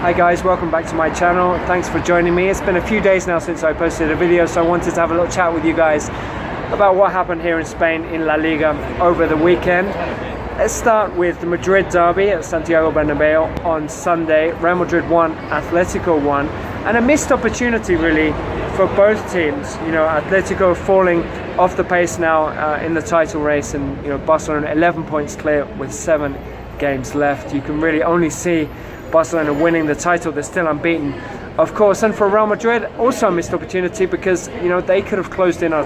Hi guys, welcome back to my channel. Thanks for joining me. It's been a few days now since I posted a video, so I wanted to have a little chat with you guys about what happened here in Spain in La Liga over the weekend. Let's start with the Madrid derby at Santiago Bernabeu on Sunday. Real Madrid won, Atletico won, and a missed opportunity really for both teams. You know, Atletico falling off the pace now in the title race, and Barcelona 11 points clear with 7 games left. You can really only see Barcelona winning the title. They're still unbeaten, of course. And for Real Madrid, also a missed opportunity because they could have closed in on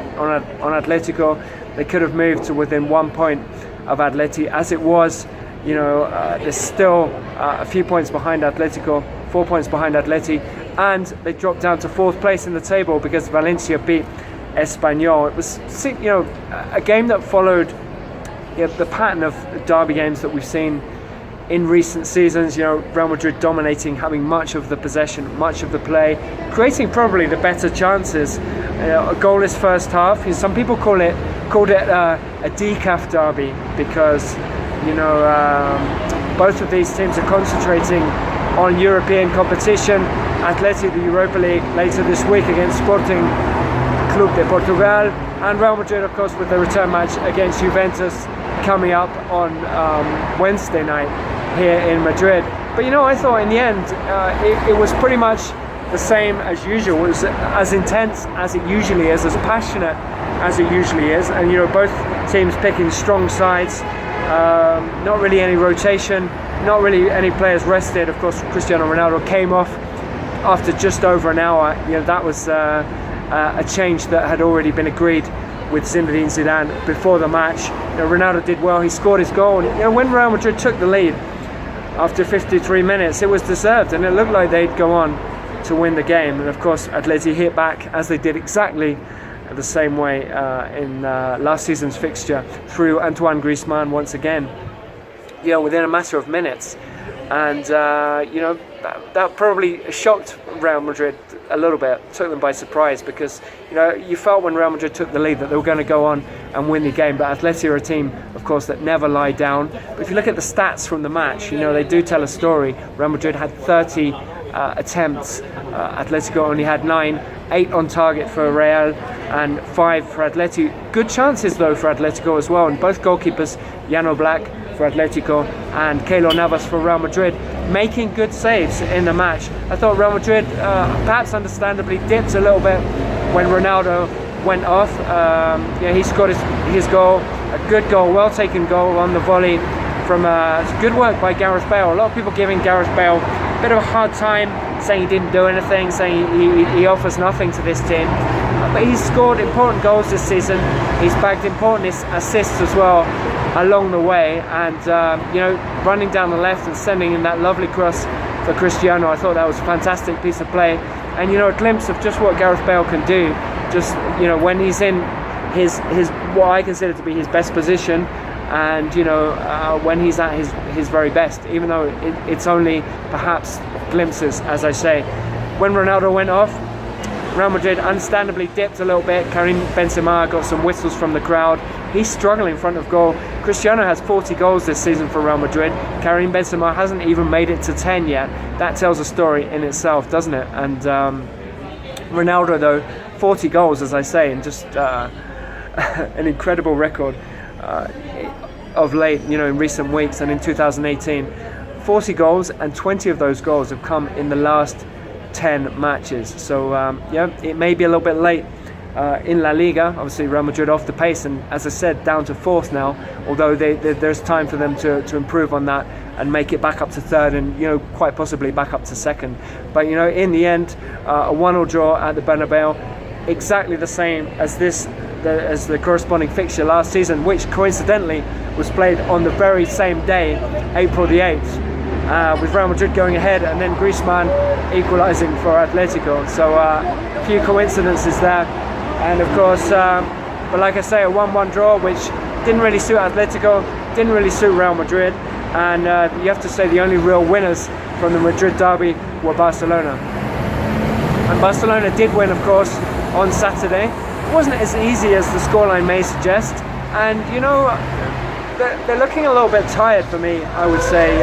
Atletico. They could have moved to within 1 point of Atleti. As it was, they're still a few points behind Atletico, 4 points behind Atleti, and they dropped down to 4th place in the table because Valencia beat Espanyol. It was a game that followed the pattern of derby games that we've seen in recent seasons. Real Madrid dominating, having much of the possession, much of the play, creating probably the better chances. A goalless first half. Some people called it a decaf derby because both of these teams are concentrating on European competition. Atleti, the Europa League, later this week against Sporting Club de Portugal, and Real Madrid, of course, with the return match against Juventus coming up on Wednesday night here in Madrid. But I thought in the end it was pretty much the same as usual. It was as intense as it usually is, as passionate as it usually is, and both teams picking strong sides. Not really any rotation, not really any players rested. Of course, Cristiano Ronaldo came off after just over an hour. That was a change that had already been agreed with Zinedine Zidane before the match. Ronaldo did well. He scored his goal, and when Real Madrid took the lead after 53 minutes, it was deserved, and it looked like they'd go on to win the game. And of course, Atleti hit back, as they did exactly the same way in last season's fixture, through Antoine Griezmann once again, within a matter of minutes. And that probably shocked Real Madrid a little bit, took them by surprise, because you felt when Real Madrid took the lead that they were going to go on and win the game. But Atleti are a team, of course, that never lie down. But if you look at the stats from the match, they do tell a story. Real Madrid had 30 attempts, Atletico only had 9, 8 on target for Real and 5 for Atleti. Good chances though for Atletico as well, and both goalkeepers, Jan Black for Atletico and Keylor Navas for Real Madrid, making good saves in the match. I thought Real Madrid, perhaps understandably, dipped a little bit when Ronaldo went off. He scored his goal, a good goal, well taken goal on the volley from good work by Gareth Bale. A lot of people giving Gareth Bale a bit of a hard time, saying he didn't do anything, saying he offers nothing to this team. But he's scored important goals this season. He's bagged important assists as well along the way, and running down the left and sending in that lovely cross for Cristiano. I thought that was a fantastic piece of play, and a glimpse of just what Gareth Bale can do, just when he's in his what I consider to be his best position, and when he's at his very best, even though it's only perhaps glimpses, as I say. When Ronaldo went off, Real Madrid understandably dipped a little bit. Karim Benzema got some whistles from the crowd. He's struggling in front of goal. Cristiano has 40 goals this season for Real Madrid. Karim Benzema hasn't even made it to 10 yet. That tells a story in itself, doesn't it? And Ronaldo, though, 40 goals, as I say, and just an incredible record of late, in recent weeks and in 2018. 40 goals, and 20 of those goals have come in the last 10 matches. So it may be a little bit late in La Liga. Obviously Real Madrid off the pace, and as I said, down to 4th now, although there's time for them to improve on that and make it back up to 3rd, and quite possibly back up to 2nd. But in the end, a 1-1 draw at the Bernabeu, exactly the same as as the corresponding fixture last season, which coincidentally was played on the very same day, April the 8th, with Real Madrid going ahead and then Griezmann equalising for Atletico. So a few coincidences there, and of course, but like I say, a 1-1 draw, which didn't really suit Atletico, didn't really suit Real Madrid, and you have to say the only real winners from the Madrid derby were Barcelona. And Barcelona did win, of course, on Saturday. It wasn't as easy as the scoreline may suggest, and they're looking a little bit tired for me, I would say.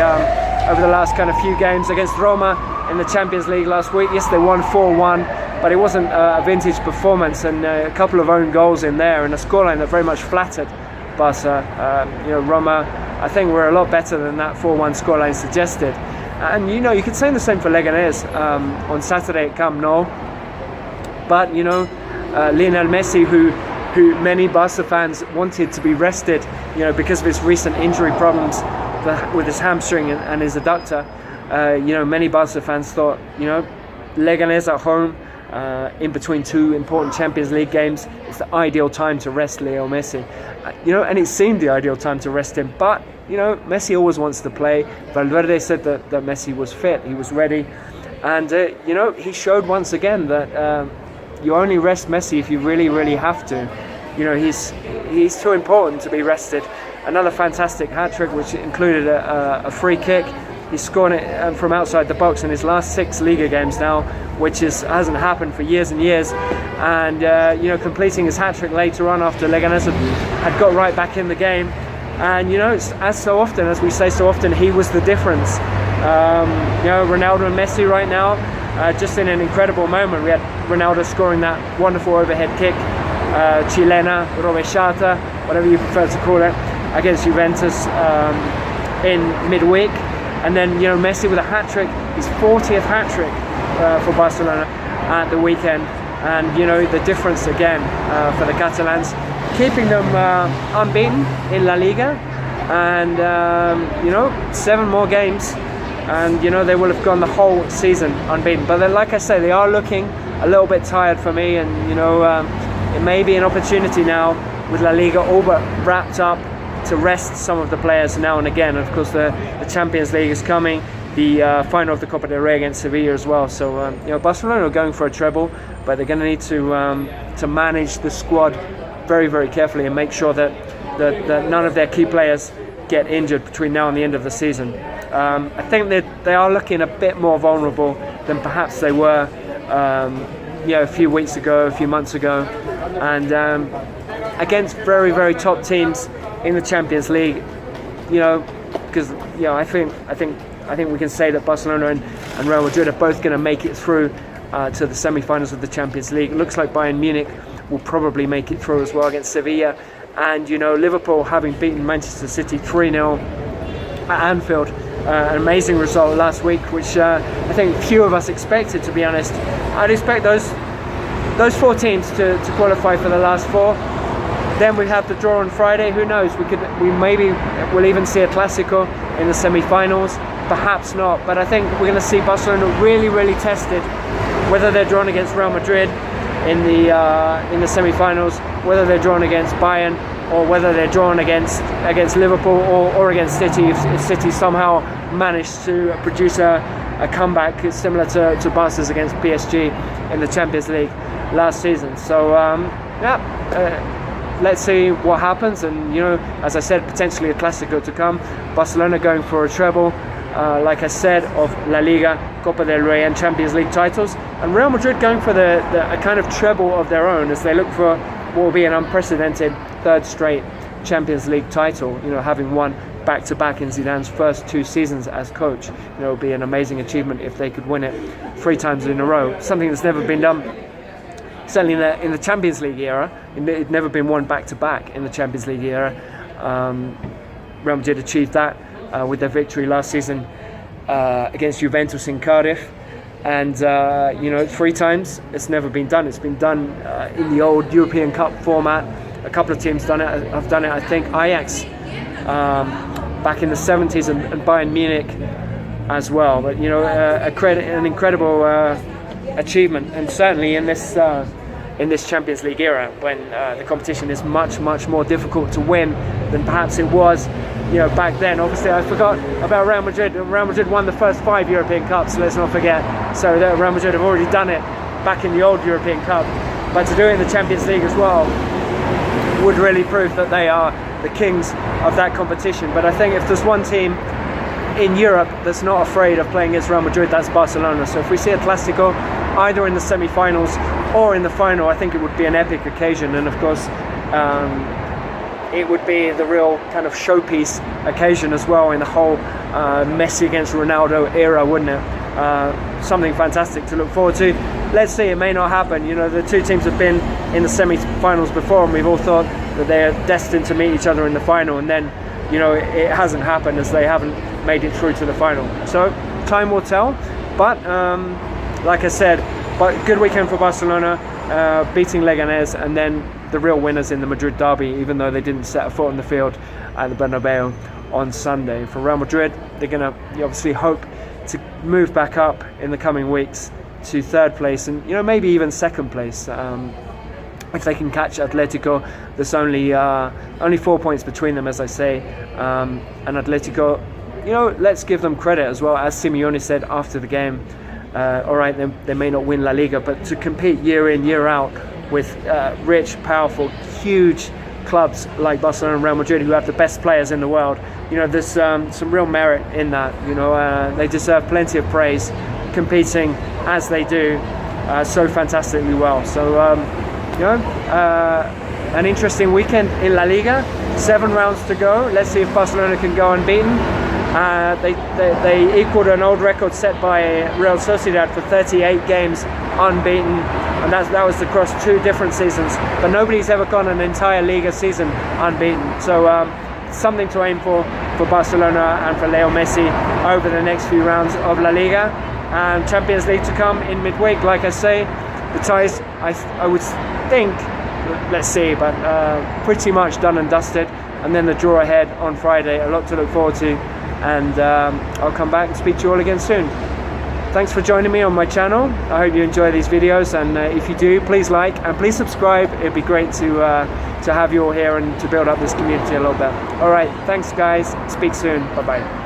over the last kind of few games. Against Roma in the Champions League last week, yes, they won 4-1, but it wasn't a vintage performance, and a couple of own goals in there, and a scoreline that very much flattered Barca. Roma, I think, were a lot better than that 4-1 scoreline suggested. And you could say the same for Leganés on Saturday at Camp Nou. But Lionel Messi, who many Barca fans wanted to be rested, because of his recent injury problems with his hamstring and his adductor. Many Barca fans thought, Leganés at home, in between two important Champions League games, it's the ideal time to rest Leo Messi. And it seemed the ideal time to rest him. But Messi always wants to play. Valverde said that Messi was fit, he was ready, and he showed once again that you only rest Messi if you really, really have to. He's too important to be rested. Another fantastic hat-trick, which included a free kick. He's scored it from outside the box in his last 6 Liga games now, which hasn't happened for years and years. And completing his hat-trick later on after Leganés had got right back in the game. And as we say so often, he was the difference. Ronaldo and Messi right now, just in an incredible moment. We had Ronaldo scoring that wonderful overhead kick, chilena, rovesciata, whatever you prefer to call it, against Juventus in midweek. And then Messi with a hat-trick, his 40th hat-trick for Barcelona at the weekend. And the difference again for the Catalans, keeping them unbeaten in La Liga, and 7 more games, and they will have gone the whole season unbeaten. But then, like I say, they are looking a little bit tired for me, and it may be an opportunity now with La Liga all but wrapped up to rest some of the players now and again. And of course, the Champions League is coming, the final of the Copa del Rey against Sevilla as well. So Barcelona are going for a treble, but they're going to need to manage the squad very, very carefully and make sure that none of their key players get injured between now and the end of the season. I think that they are looking a bit more vulnerable than perhaps they were a few weeks ago, a few months ago, and against very, very top teams in the Champions League. Because I think we can say that Barcelona and Real Madrid are both going to make it through to the semi-finals of the Champions League. It looks like Bayern Munich will probably make it through as well against Sevilla, and Liverpool, having beaten Manchester City 3-0 at Anfield, an amazing result last week, which I think few of us expected, to be honest. I'd expect those 4 teams to qualify for the last 4. Then we have the draw on Friday. Who knows? We'll even see a Clásico in the semi-finals. Perhaps not, but I think we're going to see Barcelona really, really tested, whether they're drawn against Real Madrid in the semi-finals, whether they're drawn against Bayern, or whether they're drawn against Liverpool or against City, if City somehow managed to produce a comeback similar to Barca's against PSG in the Champions League last season. So let's see what happens. And as I said, potentially a Clásico to come. Barcelona going for a treble, like I said, of La Liga, Copa del Rey and Champions League titles, and Real Madrid going for a kind of treble of their own as they look for what will be an unprecedented 3rd straight Champions League title, having won back-to-back in Zidane's first 2 seasons as coach. It would be an amazing achievement if they could win it 3 times in a row, something that's never been done, certainly in the Champions League era. It'd never been won back-to-back in the Champions League era. Real Madrid achieved that with their victory last season against Juventus in Cardiff, and 3 times it's never been done. It's been done in the old European Cup format. A couple of teams have done it. I think Ajax back in the 70s and Bayern Munich as well. But an incredible achievement, and certainly in this Champions League era, when the competition is much, much more difficult to win than perhaps it was back then. Obviously, I forgot about Real Madrid. Real Madrid won the first 5 European Cups, let's not forget. So Real Madrid have already done it back in the old European Cup. But to do it in the Champions League as well would really prove that they are the kings of that competition. But I think if there's one team in Europe that's not afraid of playing against Real Madrid, that's Barcelona. So if we see a Clásico either in the semi-finals or in the final, I think it would be an epic occasion. And of course, it would be the real kind of showpiece occasion as well in the whole Messi against Ronaldo era, wouldn't it? Something fantastic to look forward to. Let's see, it may not happen. You know, the two teams have been in the semi-finals before, and we've all thought that they're destined to meet each other in the final, and then, you know, it hasn't happened, as they haven't made it through to the final. So time will tell, but like I said, but good weekend for Barcelona, beating Leganés, and then the real winners in the Madrid derby, even though they didn't set a foot on the field at the Bernabeu on Sunday. For Real Madrid, they're going to obviously hope to move back up in the coming weeks to third place, and, you know, maybe even second place. If they can catch Atletico, there's only 4 points between them, as I say, and Atletico, you know, let's give them credit as well. As Simeone said after the game, all right, they may not win La Liga, but to compete year in, year out with rich, powerful, huge clubs like Barcelona and Real Madrid, who have the best players in the world, you know, there's some real merit in that. You know, they deserve plenty of praise, competing as they do so fantastically well. So, you know, an interesting weekend in La Liga. 7 rounds to go. Let's see if Barcelona can go unbeaten. They equaled an old record set by Real Sociedad for 38 games unbeaten, and that was across 2 different seasons. But nobody's ever gone an entire Liga season unbeaten. So something to aim for Barcelona and for Leo Messi over the next few rounds of La Liga. And Champions League to come in midweek. Like I say, the ties, I would think, let's see, but pretty much done and dusted. And then the draw ahead on Friday, a lot to look forward to. And I'll come back and speak to you all again soon. Thanks for joining me on my channel. I hope you enjoy these videos, and if you do, please like and please subscribe. It'd be great to have you all here and to build up this community a little bit. All right, thanks guys. Speak soon. Bye bye.